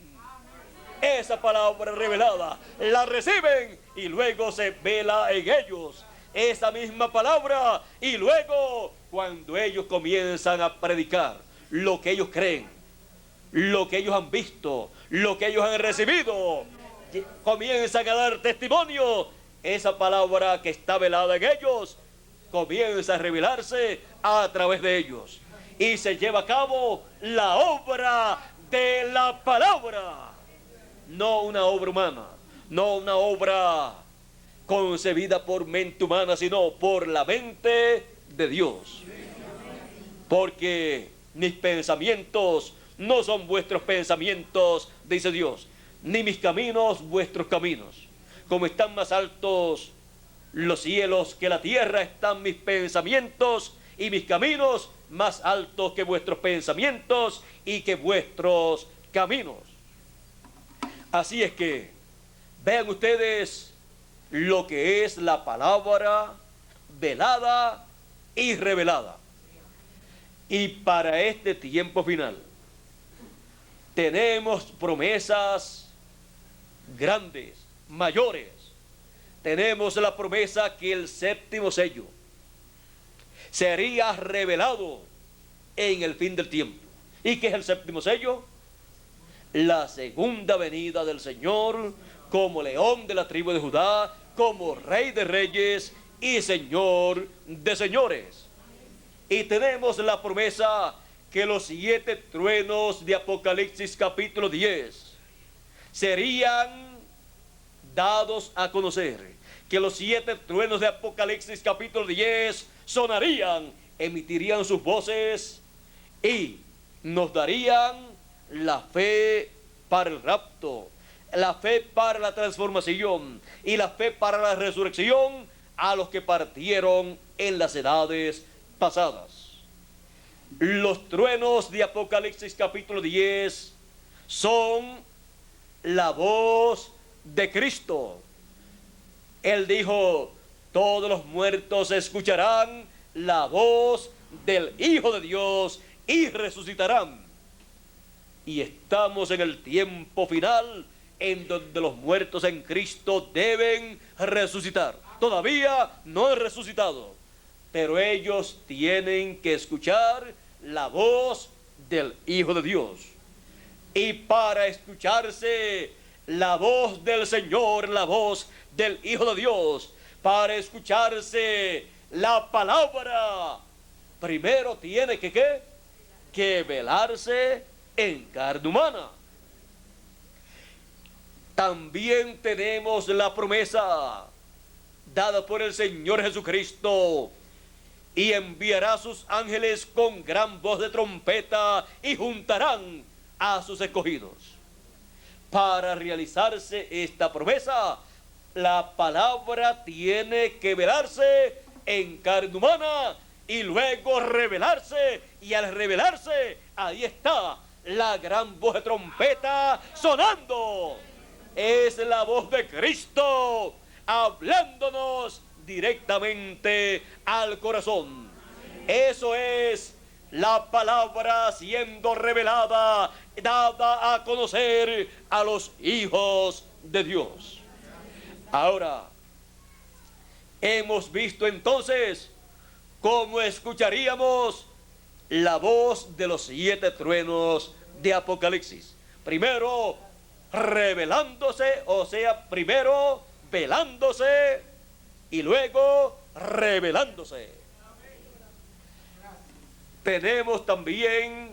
esa palabra revelada, la reciben y luego se vela en ellos esa misma palabra, y luego cuando ellos comienzan a predicar lo que ellos creen, lo que ellos han visto, lo que ellos han recibido, comienzan a dar testimonio, esa palabra que está velada en ellos comienza a revelarse a través de ellos, y se lleva a cabo la obra de la palabra, no una obra humana, no una obra concebida por mente humana, sino por la mente de Dios. Porque mis pensamientos no son vuestros pensamientos, dice Dios, ni mis caminos vuestros caminos. Como están más altos los cielos que la tierra, están mis pensamientos y mis caminos más altos que vuestros pensamientos y que vuestros caminos. Así es que Vean ustedes lo que es la palabra velada y revelada. Y para este tiempo final tenemos promesas grandes, mayores. Tenemos la promesa que el séptimo sello sería revelado en el fin del tiempo. ¿Y qué es el séptimo sello? La segunda venida del Señor como león de la tribu de Judá, como rey de reyes y señor de señores. Y tenemos la promesa que los 7 truenos de Apocalipsis capítulo 10 serían dados a conocer. Que los 7 truenos de Apocalipsis capítulo 10 sonarían, emitirían sus voces y nos darían la fe para el rapto, la fe para la transformación y la fe para la resurrección a los que partieron en las edades pasadas. Los truenos de Apocalipsis capítulo 10 son la voz de Cristo. Él dijo: todos los muertos escucharán la voz del Hijo de Dios y resucitarán. Y estamos en el tiempo final en donde los muertos en Cristo deben resucitar. Todavía no han resucitado, pero ellos tienen que escuchar la voz del Hijo de Dios. Y para escucharse la voz del Señor, la voz del Hijo de Dios, para escucharse la palabra, primero tiene que ¿qué? Que velarse en carne humana. También tenemos la promesa dada por el Señor Jesucristo: y enviará a sus ángeles con gran voz de trompeta y juntarán a sus escogidos. Para realizarse esta promesa, la palabra tiene que velarse en carne humana y luego revelarse, y al revelarse, ahí está la gran voz de trompeta sonando. Es la voz de Cristo hablándonos directamente al corazón. Eso es la palabra siendo revelada, dada a conocer a los hijos de Dios. Ahora, hemos visto entonces cómo escucharíamos la voz de los 7 truenos de Apocalipsis. Primero revelándose, o sea, primero velándose y luego revelándose. Tenemos también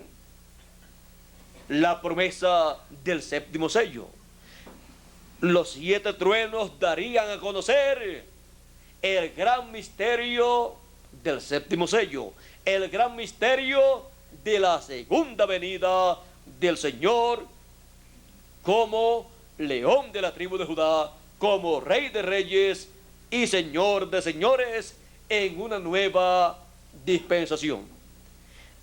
la promesa del séptimo sello. Los 7 truenos darían a conocer el gran misterio del séptimo sello, el gran misterio de la segunda venida del Señor como león de la tribu de Judá, como rey de reyes y señor de señores en una nueva dispensación,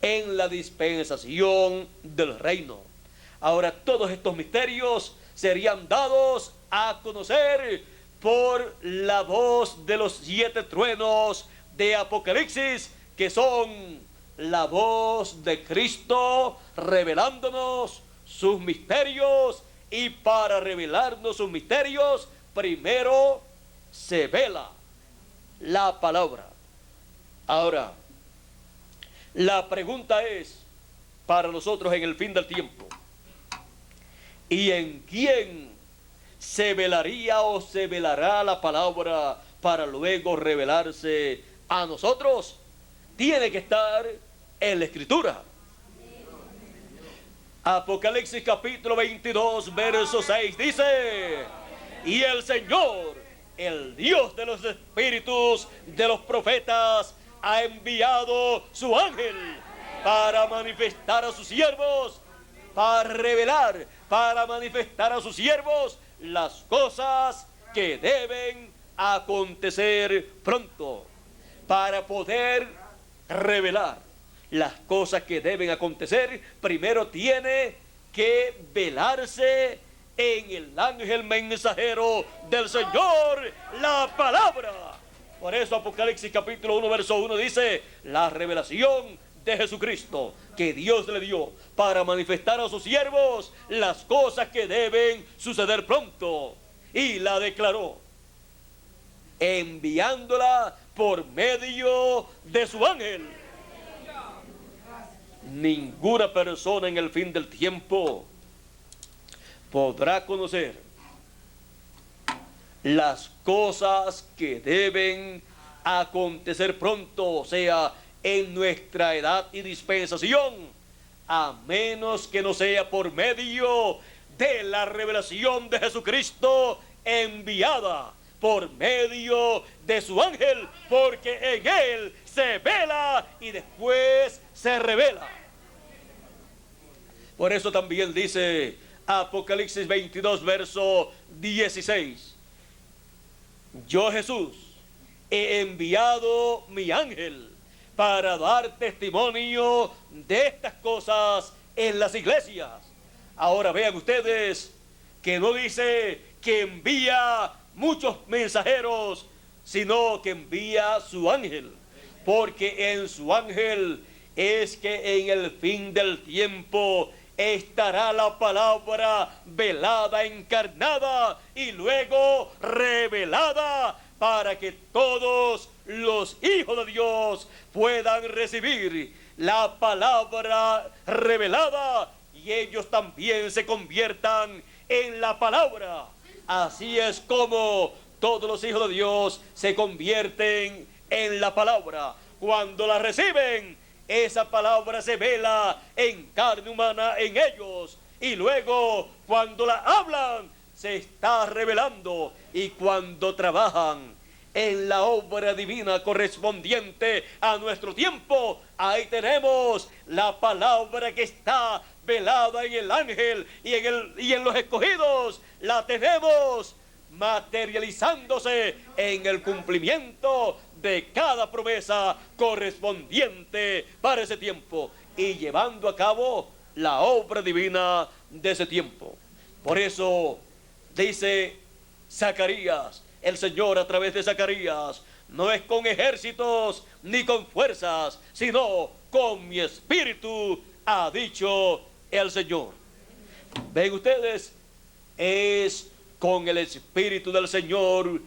en la dispensación del reino. Ahora, todos estos misterios serían dados a conocer por la voz de los 7 truenos de Apocalipsis, que son la voz de Cristo revelándonos sus misterios. Y para revelarnos sus misterios, primero se vela la palabra. Ahora, la pregunta es para nosotros en el fin del tiempo: ¿y en quién se velaría o se velará la palabra para luego revelarse a nosotros? Tiene que estar en la Escritura. Apocalipsis capítulo 22, verso 6 dice: y el Señor, el Dios de los espíritus de los profetas, ha enviado su ángel para manifestar a sus siervos, para revelar, para manifestar a sus siervos las cosas que deben acontecer pronto. Para poder revelar las cosas que deben acontecer, primero tiene que velarse en el ángel mensajero del Señor, la palabra. Por eso Apocalipsis capítulo 1 verso 1 dice: la revelación de Jesucristo que Dios le dio para manifestar a sus siervos las cosas que deben suceder pronto, y la declaró enviándola por medio de su ángel. Ninguna persona en el fin del tiempo podrá conocer las cosas que deben acontecer pronto, o sea, en nuestra edad y dispensación, a menos que no sea por medio de la revelación de Jesucristo enviada por medio de su ángel, porque en él se vela y después se revela. Por eso también dice Apocalipsis 22 verso 16: yo, Jesús, he enviado mi ángel para dar testimonio de estas cosas en las iglesias. Ahora vean ustedes que no dice que envía muchos mensajeros, sino que envía su ángel, porque en su ángel es que en el fin del tiempo estará la palabra velada, encarnada y luego revelada, para que todos los hijos de Dios puedan recibir la palabra revelada y ellos también se conviertan en la palabra. Así es como todos los hijos de Dios se convierten en la palabra. Cuando la reciben, esa palabra se vela en carne humana en ellos, y luego cuando la hablan se está revelando, y cuando trabajan en la obra divina correspondiente a nuestro tiempo, ahí tenemos la palabra que está velada en el ángel y en los escogidos. La tenemos materializándose en el cumplimiento de cada promesa correspondiente para ese tiempo y llevando a cabo la obra divina de ese tiempo. Por eso dice Zacarías, el Señor a través de Zacarías: no es con ejércitos ni con fuerzas, sino con mi espíritu, ha dicho el Señor. Ven ustedes, es con el espíritu del Señor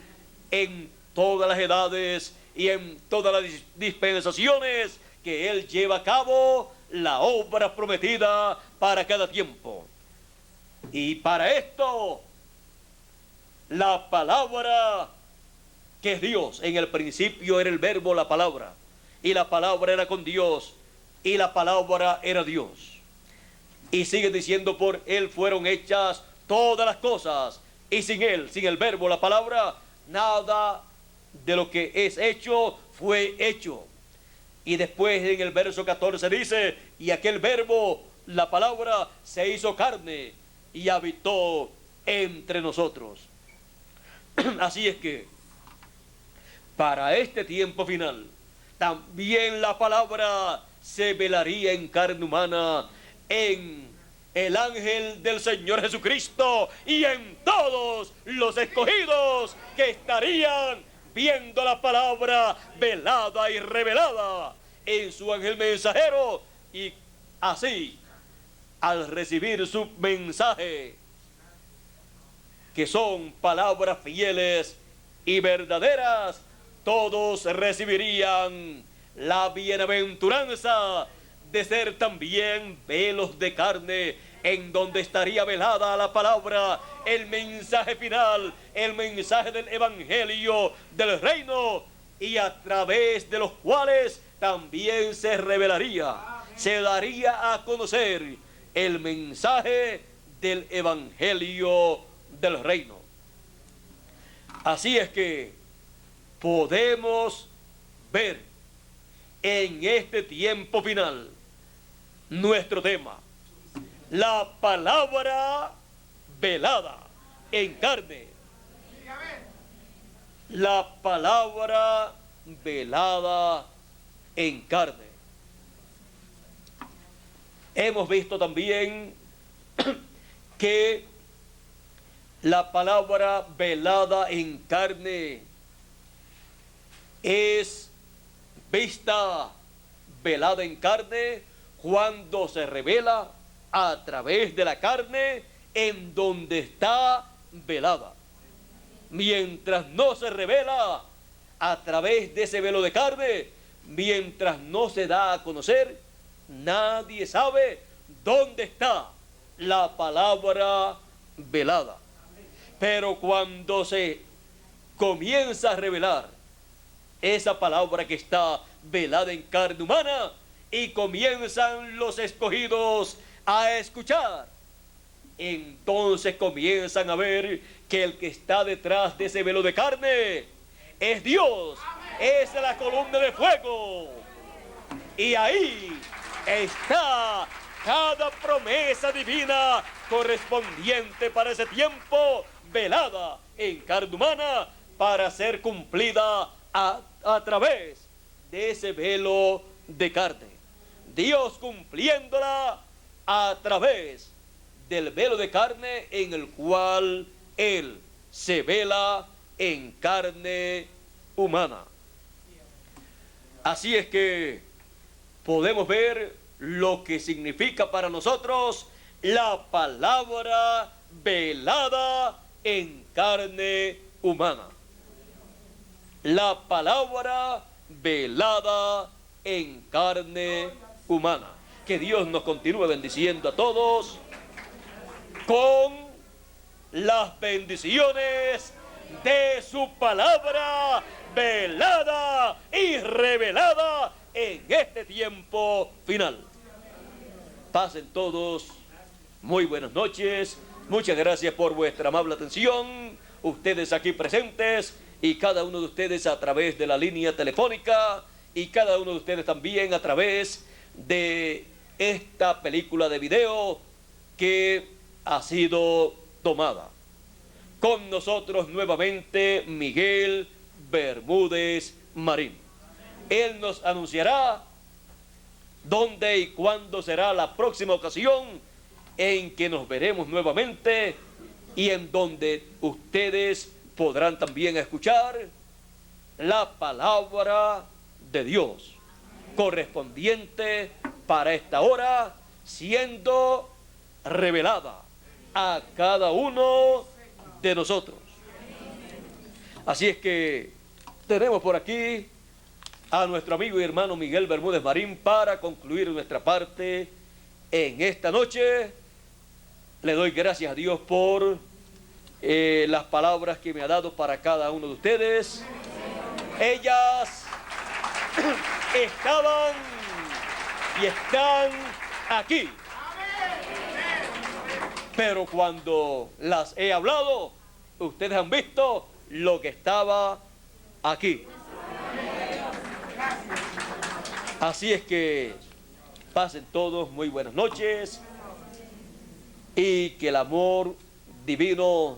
en todas las edades y en todas las dispensaciones que Él lleva a cabo la obra prometida para cada tiempo. Y para esto, la palabra, que es Dios, en el principio era el verbo, la palabra, y la palabra era con Dios, y la palabra era Dios. Y sigue diciendo: por Él fueron hechas todas las cosas, y sin Él, sin el verbo, la palabra, nada de lo que es hecho fue hecho. Y después en el verso 14 dice: y aquel verbo, la palabra, se hizo carne y habitó entre nosotros. Así es que para este tiempo final también la palabra se velaría en carne humana en el ángel del Señor Jesucristo y en todos los escogidos que estarían viendo la palabra velada y revelada en su ángel mensajero, y así, al recibir su mensaje, que son palabras fieles y verdaderas, todos recibirían la bienaventuranza de ser también velos de carne, en donde estaría velada la palabra, el mensaje final, el mensaje del evangelio del reino, y a través de los cuales también se revelaría, se daría a conocer el mensaje del evangelio del reino. Así es que podemos ver en este tiempo final nuestro tema: la palabra velada en carne. La palabra velada en carne. Hemos visto también que La palabra velada en carne es vista velada en carne cuando se revela a través de la carne en donde está velada. Mientras no se revela a través de ese velo de carne, mientras no se da a conocer, nadie sabe dónde está la palabra velada. Pero cuando se comienza a revelar esa palabra que está velada en carne humana y comienzan los escogidos a escuchar, entonces comienzan a ver que el que está detrás de ese velo de carne es Dios, es la columna de fuego. Y ahí está cada promesa divina correspondiente para ese tiempo, velada en carne humana, para ser cumplida a través de ese velo de carne. Dios cumpliéndola a través del velo de carne en el cual Él se vela en carne humana. Así es que podemos ver lo que significa para nosotros la palabra velada en carne humana. La palabra velada en carne humana. Que Dios nos continúe bendiciendo a todos con las bendiciones de su palabra velada y revelada en este tiempo final. Pasen todos muy buenas noches. Muchas gracias por vuestra amable atención. Ustedes aquí presentes y cada uno de ustedes a través de la línea telefónica y cada uno de ustedes también a través de esta película de video que ha sido tomada. Con nosotros nuevamente Miguel Bermúdez Marín. Él nos anunciará dónde y cuándo será la próxima ocasión en que nos veremos nuevamente y en donde ustedes podrán también escuchar la palabra de Dios correspondiente para esta hora, siendo revelada a cada uno de nosotros. Así es que tenemos por aquí a nuestro amigo y hermano Miguel Bermúdez Marín para concluir nuestra parte en esta noche. Le doy gracias a Dios por las palabras que me ha dado para cada uno de ustedes. Ellas estaban y están aquí. Pero cuando las he hablado, ustedes han visto lo que estaba aquí. Así es que pasen todos muy buenas noches y que el amor divino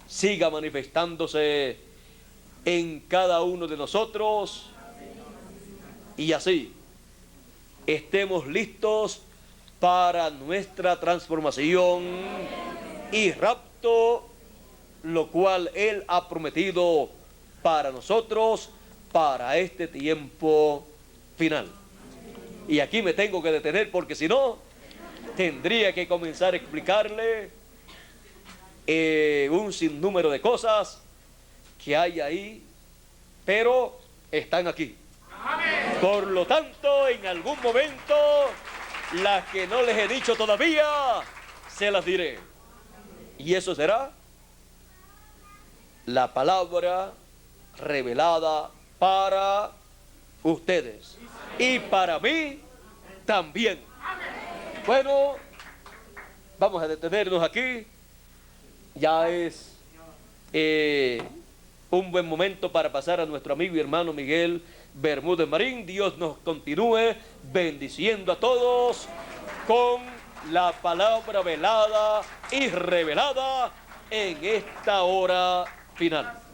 siga manifestándose en cada uno de nosotros y así estemos listos para nuestra transformación y rapto, lo cual Él ha prometido para nosotros, para este tiempo final. Y aquí me tengo que detener porque si no, tendría que comenzar a explicarle un sinnúmero de cosas que hay ahí, pero están aquí. Por lo tanto, en algún momento, las que no les he dicho todavía, se las diré. Y eso será la palabra revelada para ustedes y para mí también. Bueno, vamos a detenernos aquí. Ya es un buen momento para pasar a nuestro amigo y hermano Miguel Bermúdez Marín. Dios nos continúe bendiciendo a todos con la palabra velada y revelada en esta hora final.